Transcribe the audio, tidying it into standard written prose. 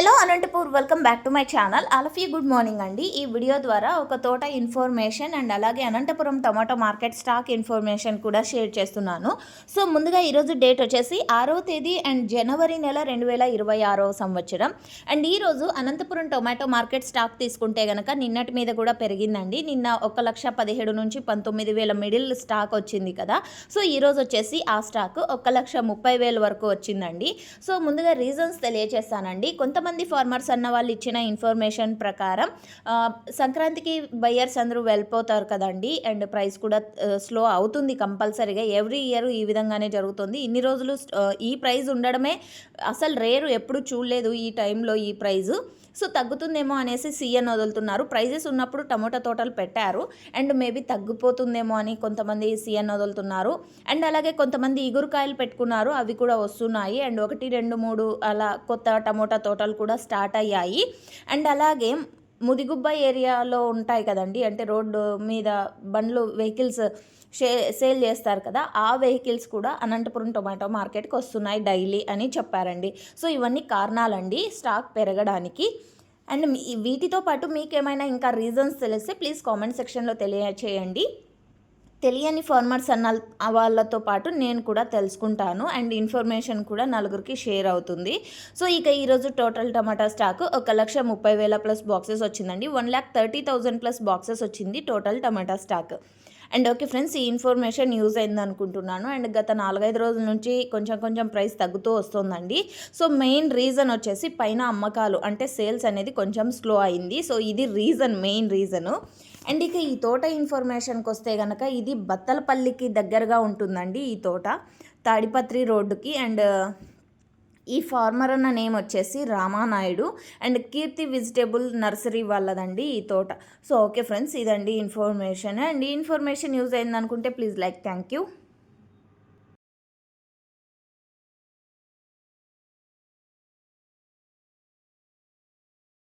Hello Anantapur, welcome back to my channel. All of you good morning అండి. ఈ video ద్వారా ఒక తోట ఇన్ఫర్మేషన్ అండ్ అలాగే Anantapuram tomato market stock information కూడా షేర్ చేస్తున్నాను. సో ముందుగా ఈరోజు డేట్ వచ్చేసి 6వ తేదీ అండ్ జనవరి నెల 2026వ సంవత్సరం. అండ్ ఈరోజు అనంతపురం టొమాటో మార్కెట్ స్టాక్ తీసుకుంటే కనుక నిన్నటి మీద కూడా పెరిగిందండి. నిన్న 1,17,000 నుంచి 19,000 మిడిల్ స్టాక్ వచ్చింది కదా. సో ఈరోజు వచ్చేసి ఆ స్టాక్ 1,30,000 వరకు వచ్చిందండి. సో ముందుగా రీజన్స్ తెలియజేస్తానండి. కొంతమంది ఫార్మర్స్ అన్న వాళ్ళు ఇచ్చిన ఇన్ఫర్మేషన్ ప్రకారం సంక్రాంతికి బయ్యర్స్ అందరూ వెళ్ళిపోతారు కదండి. అండ్ ప్రైస్ కూడా స్లో అవుతుంది కంపల్సరీగా. ఎవ్రీ ఇయర్ ఈ విధంగానే జరుగుతుంది. ఇన్ని రోజులు ఈ ప్రైస్ ఉండడమే అసలు రేరు, ఎప్పుడు చూడలేదు ఈ టైంలో ఈ ప్రైజు. సో తగ్గుతుందేమో అనేసి సీఎన్ వదులుతున్నారు. ప్రైజెస్ ఉన్నప్పుడు టమోటా తోటలు పెట్టారు అండ్ మేబీ తగ్గిపోతుందేమో అని కొంతమంది సీఎన్ వదులుతున్నారు. అండ్ అలాగే కొంతమంది ఇగురుకాయలు పెట్టుకున్నారు, అవి కూడా వస్తున్నాయి. అండ్ 1, 2, 3 అలా కొత్త టమోటా తోటలు కూడా స్టార్ట్ అయ్యాయి. అండ్ అలాగే ముదిగుబ్బ ఏరియాలో ఉంటాయి కదండి, అంటే రోడ్డు మీద బండ్లు వెహికల్స్ సేల్ చేస్తారు కదా, ఆ వెహికల్స్ కూడా అనంతపురం టొమాటో మార్కెట్కి వస్తున్నాయి డైలీ అని చెప్పారండి. సో ఇవన్నీ కారణాలండి స్టాక్ పెరగడానికి. అండ్ వీటితో పాటు మీకేమైనా ఇంకా రీజన్స్ తెలిస్తే ప్లీజ్ కామెంట్ సెక్షన్లో తెలియచేయండి. తెలియని ఫార్మర్స్ అన్న వాళ్ళతో పాటు నేను కూడా తెలుసుకుంటాను అండ్ ఇన్ఫర్మేషన్ కూడా నలుగురికి షేర్ అవుతుంది. సో ఇక ఈరోజు టోటల్ టమాటా స్టాక్ 1,30,000 ప్లస్ బాక్సెస్ వచ్చిందండి. 1,30,000 ప్లస్ బాక్సెస్ వచ్చింది total tomato stock. And okay friends, ఈ ఇన్ఫర్మేషన్ యూజ్ అయింది అనుకుంటున్నాను. అండ్ గత 4-5 రోజుల నుంచి కొంచెం ప్రైస్ తగ్గుతూ వస్తుందండి. సో మెయిన్ రీజన్ వచ్చేసి పైన అమ్మకాలు అంటే సేల్స్ అనేది కొంచెం స్లో అయింది. సో ఇది మెయిన్ రీజను. అండ్ ఇక ఈ తోట ఇన్ఫర్మేషన్కి వస్తే కనుక ఇది బత్తలపల్లికి దగ్గరగా ఉంటుందండి ఈ తోట, తాడిపత్రి రోడ్డుకి. అండ్ ఈ ఫార్మర్ అన్న నేమ్ వచ్చేసి Ramanaidu and Keerthi vegetable nursery వాళ్ళదండి ఈ తోట. సో ఓకే ఫ్రెండ్స్, ఇదండి ఇన్ఫర్మేషన్. అండ్ ఈ ఇన్ఫర్మేషన్ యూజ్ అయింది అనుకుంటే ప్లీజ్ లైక్, థ్యాంక్ యూ.